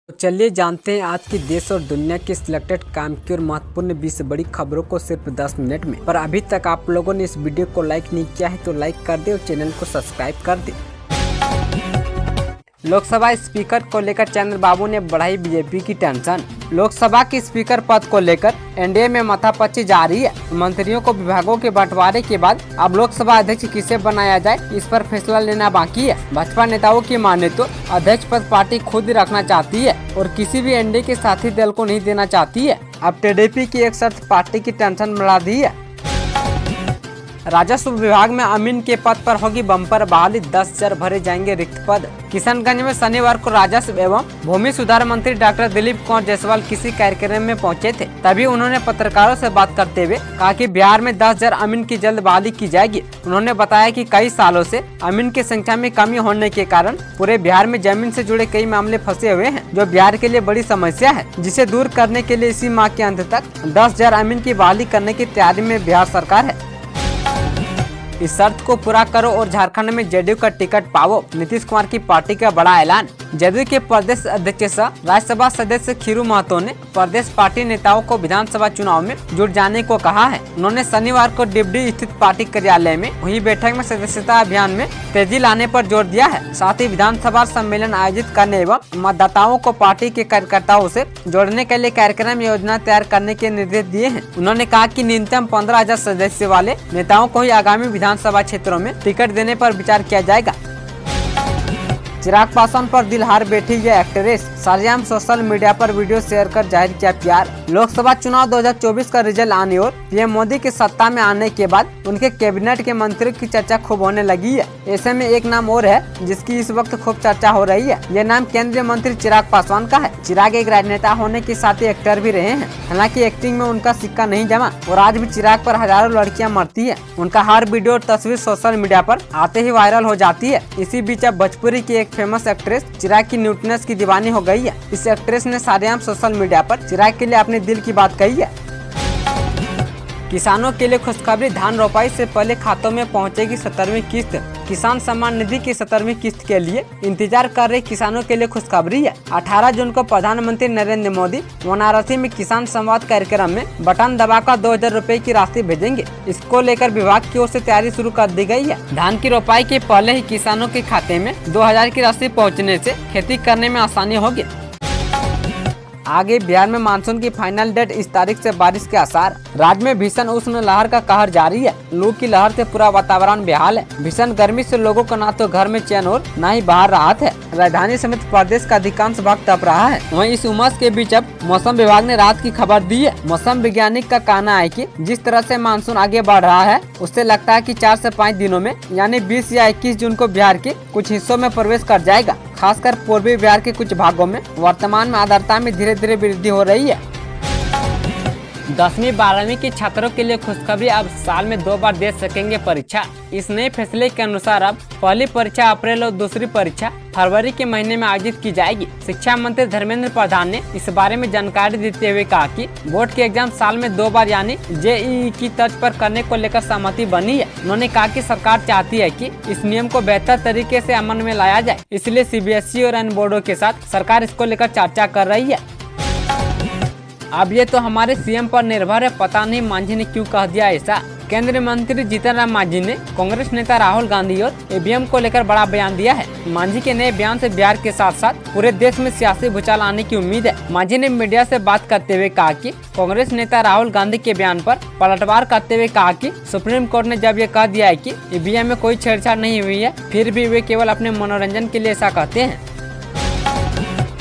तो चलिए जानते हैं आज की देश और दुनिया की सिलेक्टेड काम की और महत्वपूर्ण 20 बड़ी खबरों को सिर्फ 10 मिनट में। पर अभी तक आप लोगों ने इस वीडियो को लाइक नहीं किया है तो लाइक कर दे और चैनल को सब्सक्राइब कर दे। लोकसभा स्पीकर को लेकर चंद्रबाबू ने बढ़ाई बीजेपी की टेंशन। लोकसभा की स्पीकर पद को लेकर एनडीए में माथापच्ची जारी है। मंत्रियों को विभागों के बंटवारे के बाद अब लोकसभा अध्यक्ष किसे बनाया जाए इस पर फैसला लेना बाकी है। भाजपा नेताओं की माने तो अध्यक्ष पद पार्टी खुद रखना चाहती है और किसी भी एनडीए के साथी दल को नहीं देना चाहती है। अब टीडीपी की एक शर्त पार्टी की टेंशन बढ़ा दी है। राजस्व विभाग में अमीन के पद पर होगी बम्पर बहाली, 10,000 भरे जाएंगे रिक्त पद। किशनगंज में शनिवार को राजस्व एवं भूमि सुधार मंत्री डॉक्टर दिलीप कुमार जायसवाल किसी कार्यक्रम में पहुंचे थे। तभी उन्होंने पत्रकारों से बात करते हुए कहा कि बिहार में 10,000 अमीन की जल्द बहाली की जाएगी। उन्होंने बताया कि कई सालों से अमीन की संख्या में कमी होने के कारण पूरे बिहार में जमीन से जुड़े कई मामले फंसे हुए हैं, जो बिहार के लिए बड़ी समस्या है, जिसे दूर करने के लिए इसी माह के अंत तक 10,000 अमीन की बहाली करने की तैयारी में बिहार सरकार है। इस शर्त को पूरा करो और झारखंड में जेडीयू का टिकट पाओ, नीतीश कुमार की पार्टी का बड़ा ऐलान। जेडीयू के प्रदेश अध्यक्ष सह राज्यसभा सदस्य खीरू महतो ने प्रदेश पार्टी नेताओं को विधानसभा चुनाव में जुट जाने को कहा है। उन्होंने शनिवार को डिप्टी स्थित पार्टी कार्यालय में हुई बैठक में सदस्यता अभियान में तेजी लाने पर जोर दिया है। साथ ही विधानसभा सम्मेलन आयोजित करने एवं मतदाताओं को पार्टी के कार्यकर्ताओं से जोड़ने के लिए कार्यक्रम योजना तैयार करने के निर्देश दिए हैं। उन्होंने कहा कि न्यूनतम 15,000 सदस्य वाले नेताओं को ही आगामी विधानसभा क्षेत्रों में टिकट देने पर विचार किया जाएगा। चिराग पासवान पर दिल हार बैठी ये एक्ट्रेस, शारजाह सोशल मीडिया पर वीडियो शेयर कर जाहिर किया प्यार। लोकसभा चुनाव 2024 का रिजल्ट आने और पीएम मोदी के सत्ता में आने के बाद उनके कैबिनेट के मंत्रियों की चर्चा खूब होने लगी है। ऐसे में एक नाम और है जिसकी इस वक्त खूब चर्चा हो रही है। ये नाम केंद्रीय मंत्री चिराग पासवान का है। चिराग एक राजनेता होने के साथ ही एक्टर भी रहे हैं। हालांकि एक्टिंग में उनका सिक्का नहीं जमा और आज भी चिराग पर हजारों लड़कियां मरती है। उनका हर वीडियो और तस्वीर सोशल मीडिया पर आते ही वायरल हो जाती है। इसी बीच अब भोजपुरी की एक फेमस एक्ट्रेस चिराग की न्यूटनेस की दीवानी हो गई है। इस एक्ट्रेस ने शारजाह सोशल मीडिया पर चिराग के लिए अपने दिल की बात कही है। किसानों के लिए खुशखबरी, धान रोपाई से पहले खातों में पहुंचेगी 17वीं किस्त। किसान सम्मान निधि की 17वीं किस्त के लिए इंतजार कर रहे किसानों के लिए खुशखबरी है। 18 जून को प्रधानमंत्री नरेंद्र मोदी वाराणसी में किसान संवाद कार्यक्रम में बटन दबाकर 2,000 रुपए की राशि भेजेंगे। इसको लेकर विभाग की ओर से तैयारी शुरू कर दी गई है। धान की रोपाई के पहले ही किसानों के खाते में 2,000 की राशि पहुँचने से खेती करने में आसानी होगी। आगे बिहार में मानसून की फाइनल डेट, इस तारीख से बारिश के आसार। राज्य में भीषण उष्ण लहर का कहर जारी है। लू की लहर से पूरा वातावरण बेहाल है। भीषण गर्मी से लोगों को न तो घर में चैन और न ही बाहर राहत है। राजधानी समेत प्रदेश का अधिकांश भाग तप रहा है। वहीं इस उमस के बीच अब मौसम विभाग ने राहत की खबर दी है। मौसम वैज्ञानिक का कहना है कि जिस तरह से मानसून आगे बढ़ रहा है उससे लगता है कि 4 से 5 दिनों में यानी 20 या 21 जून को बिहार के कुछ हिस्सों में प्रवेश कर जाएगा। खासकर पूर्वी बिहार के कुछ भागों में वर्तमान में आर्द्रता में धीरे धीरे वृद्धि हो रही है। 10वीं 12वीं के छात्रों के लिए खुशखबरी, अब साल में 2 बार दे सकेंगे परीक्षा। इस नए फैसले के अनुसार अब पहली परीक्षा अप्रैल और दूसरी परीक्षा फरवरी के महीने में आयोजित की जाएगी। शिक्षा मंत्री धर्मेंद्र प्रधान ने इस बारे में जानकारी देते हुए कहा कि बोर्ड के एग्जाम साल में 2 बार यानी जेईई की तर्ज पर करने को लेकर सहमति बनी है। उन्होंने कहा कि सरकार चाहती है कि इस नियम को बेहतर तरीके से अमल में लाया जाए, इसलिए सीबीएसई और अन्य बोर्डों के साथ सरकार इसको लेकर चर्चा कर रही है। अब ये तो हमारे सीएम पर निर्भर है, पता नहीं मांझी ने क्यों कह दिया ऐसा। केंद्रीय मंत्री जीतन राम मांझी ने कांग्रेस नेता राहुल गांधी और ईवीएम को लेकर बड़ा बयान दिया है। मांझी के नए बयान से बिहार के साथ साथ पूरे देश में सियासी भूचाल आने की उम्मीद है। मांझी ने मीडिया से बात करते हुए कहा कि कांग्रेस नेता राहुल गांधी के बयान पर पलटवार करते हुए कहा कि सुप्रीम कोर्ट ने जब ये कह दिया है कि ईवीएम में कोई छेड़छाड़ नहीं हुई है, फिर भी वे केवल अपने मनोरंजन के लिए ऐसा कहते हैं।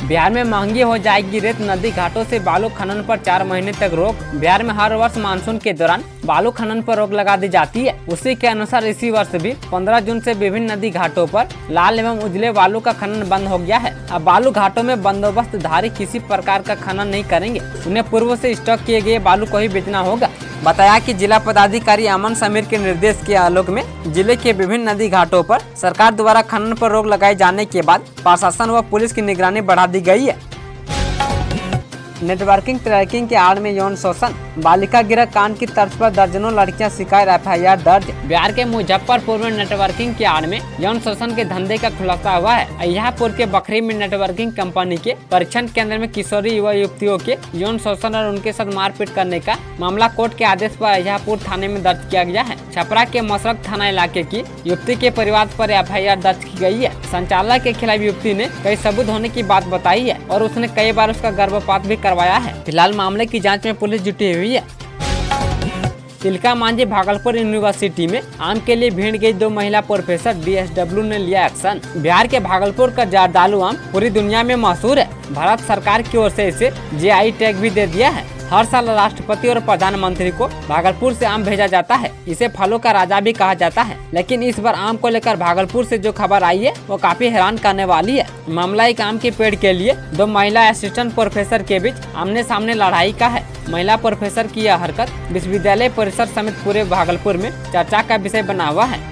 बिहार में महंगी हो जाएगी रेत, नदी घाटों से बालू खनन पर 4 महीने तक रोक। बिहार में हर वर्ष मानसून के दौरान बालू खनन पर रोक लगा दी जाती है। उसी के अनुसार इसी वर्ष भी 15 जून से विभिन्न नदी घाटों पर लाल एवं उजले बालू का खनन बंद हो गया है। अब बालू घाटों में बंदोबस्तधारी किसी प्रकार का खनन नहीं करेंगे। उन्हें पूर्व से स्टॉक किए गए बालू को ही बेचना होगा। बताया कि जिला पदाधिकारी अमन समीर के निर्देश के आलोक में जिले के विभिन्न नदी घाटों पर सरकार द्वारा खनन पर रोक लगाए जाने के बाद प्रशासन व पुलिस की निगरानी बढ़ा दी गई है। नेटवर्किंग ट्रैकिंग के आड़ में यौन शोषण, बालिका गृह कांड की तर्ज पर दर्जनों लड़कियां शिकायत FIR दर्ज। बिहार के मुजफ्फरपुर में नेटवर्किंग की आड़ में यौन शोषण के धंधे का खुलासा हुआ है। अहियापुर के बखरी में नेटवर्किंग कंपनी के परीक्षण केंद्र में किशोरी युवा युवतियों के यौन शोषण और उनके साथ मारपीट करने का मामला कोर्ट के आदेश पर अहियापुर थाने में दर्ज किया गया है। छपरा के मसरक थाना इलाके की युवती के परिवार पर FIR दर्ज की गई है। संचालक के खिलाफ युवती ने कई सबूत होने की बात बताई है और उसने कई बार उसका गर्भपात भी करवाया है। फिलहाल मामले की जांच में पुलिस जुटी हुई है। तिलका मांझी भागलपुर यूनिवर्सिटी में आम के लिए भीड़ गई 2 महिला प्रोफेसर, DSW ने लिया एक्शन। बिहार के भागलपुर का जर्दालू आम पूरी दुनिया में मशहूर है। भारत सरकार की ओर से इसे GI टैग भी दे दिया है। हर साल राष्ट्रपति और प्रधानमंत्री को भागलपुर से आम भेजा जाता है। इसे फलों का राजा भी कहा जाता है। लेकिन इस बार आम को लेकर भागलपुर से जो खबर आई है वो काफी हैरान करने वाली है। मामला एक आम के पेड़ के लिए 2 महिला असिस्टेंट प्रोफेसर के बीच आमने सामने लड़ाई का है। महिला प्रोफेसर की यह हरकत विश्वविद्यालय परिसर समेत पूरे भागलपुर में चर्चा का विषय बना हुआ है।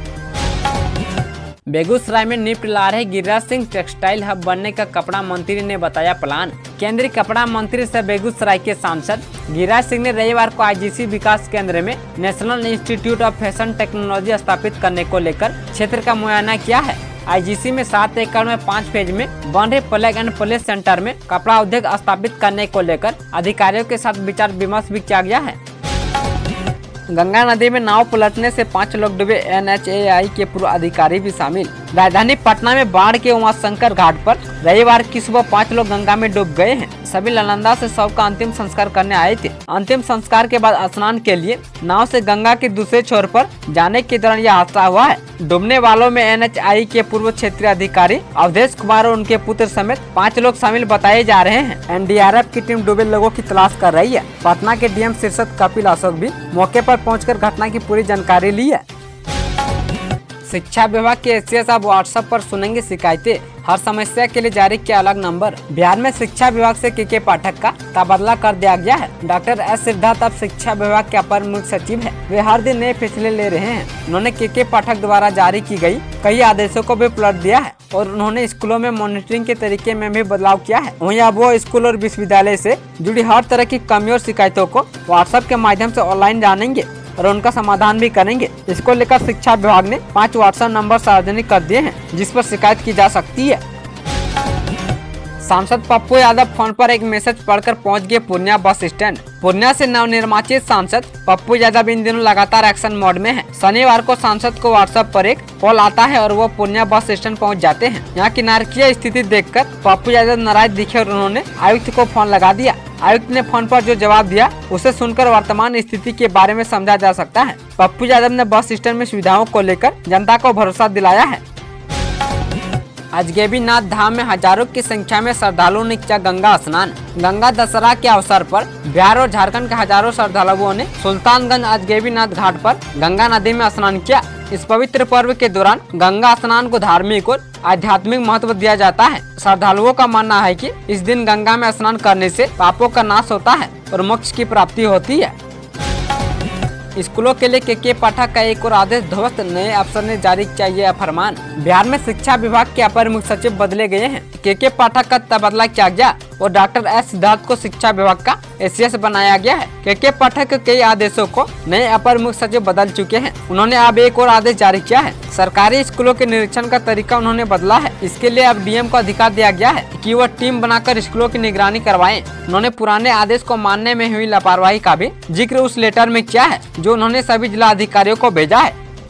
बेगूसराय में निपट ला रहे गिरिराज सिंह टेक्सटाइल हब बनने का कपड़ा मंत्री ने बताया प्लान। केंद्रीय कपड़ा मंत्री से बेगूसराय के सांसद गिरिराज सिंह ने रविवार को IGC विकास केंद्र में national institute of fashion technology स्थापित करने को लेकर क्षेत्र का मुआयना किया है। IGC में 7 एकड़ में 5 फेज में बन रहे प्लग एंड प्ले सेंटर में कपड़ा उद्योग स्थापित करने को लेकर अधिकारियों के साथ विचार विमर्श भी किया गया है। गंगा नदी में नाव पलटने से 5 लोग डूबे, NHAI के पूर्व अधिकारी भी शामिल। राजधानी पटना में बाढ़ के उमाशंकर घाट पर रविवार की सुबह 5 लोग गंगा में डूब गए हैं। सभी नालंदा से शव का अंतिम संस्कार करने आए थे। अंतिम संस्कार के बाद स्नान के लिए नाव से गंगा के दूसरे छोर पर जाने के दौरान यह हादसा हुआ है। डूबने वालों में NHAI के पूर्व क्षेत्रीय अधिकारी अवधेश कुमार और उनके पुत्र समेत 5 लोग शामिल बताए जा रहे हैं। NDRF की टीम डूबे लोगों की तलाश कर रही है। पटना के DM शीर्षद कपिल अशोक भी मौके पर पहुंचकर घटना की पूरी जानकारी ली है। शिक्षा विभाग के SCS अब WhatsApp पर सुनेंगे शिकायतें, हर समस्या के लिए जारी किया अलग नंबर। बिहार में शिक्षा विभाग से KK पाठक का तबादला कर दिया गया है। डॉक्टर S सिद्धार्थ अब शिक्षा विभाग के अपर मुख्य सचिव है। वे हर दिन नए फैसले ले रहे हैं। उन्होंने KK पाठक द्वारा जारी की गई कई आदेशों को भी पलट दिया है और उन्होंने स्कूलों में मॉनिटरिंग के तरीके में भी बदलाव किया है। वहीं अब वो स्कूल और विश्वविद्यालय से जुड़ी हर तरह की कमी और शिकायतों को WhatsApp के माध्यम से ऑनलाइन जानेंगे और उनका समाधान भी करेंगे। इसको लेकर शिक्षा विभाग ने 5 WhatsApp नंबर सार्वजनिक कर दिए हैं जिस पर शिकायत की जा सकती है। सांसद पप्पू यादव फोन पर एक मैसेज पढ़कर पहुंच गए पूर्णिया बस स्टैंड। पूर्णिया से नवनिर्वाचित सांसद पप्पू यादव इन दिनों लगातार एक्शन मोड में है। शनिवार को सांसद को WhatsApp पर एक कॉल आता है और वो पूर्णिया बस स्टैंड पहुंच जाते हैं। यहाँ की नारकीय स्थिति देखकर पप्पू यादव नाराज दिखे और उन्होंने आयुक्त को फोन लगा दिया। आयुक्त ने फोन पर जो जवाब दिया उसे सुनकर वर्तमान स्थिति के बारे में समझा जा सकता है। पप्पू यादव ने बस स्टैंड में सुविधाओं को लेकर जनता को भरोसा दिलाया है। अजगैबीनाथ धाम में हजारों की संख्या में श्रद्धालुओं ने किया गंगा स्नान। गंगा दशहरा के अवसर पर बिहार और झारखंड के हजारों श्रद्धालुओं ने सुल्तानगंज अजगैबीनाथ घाट पर गंगा नदी में स्नान किया। इस पवित्र पर्व के दौरान गंगा स्नान को धार्मिक और आध्यात्मिक महत्व दिया जाता है। श्रद्धालुओं का मानना है कि इस दिन गंगा में स्नान करने से पापों का नाश होता है और मोक्ष की प्राप्ति होती है। स्कूलों के लिए KK पाठक का एक और आदेश ध्वस्त, नए अफसर ने जारी किया यह फरमान। बिहार में शिक्षा विभाग के अपर मुख्य सचिव बदले गए हैं। KK पाठक का तबादला किया गया और डॉक्टर S सिद्धार्थ को शिक्षा विभाग का SCS बनाया गया है। KK पाठक के कई आदेशों को नए अपर मुख्य सचिव बदल चुके हैं। उन्होंने अब एक और आदेश जारी किया है। सरकारी स्कूलों के निरीक्षण का तरीका उन्होंने बदला है। इसके लिए अब DM को अधिकार दिया गया है कि वह टीम बनाकर स्कूलों की निगरानी करवाएं। उन्होंने पुराने आदेश को मानने में हुई लापरवाही का भी जिक्र उस लेटर में किया है जो उन्होंने सभी जिला अधिकारियों को भेजा है।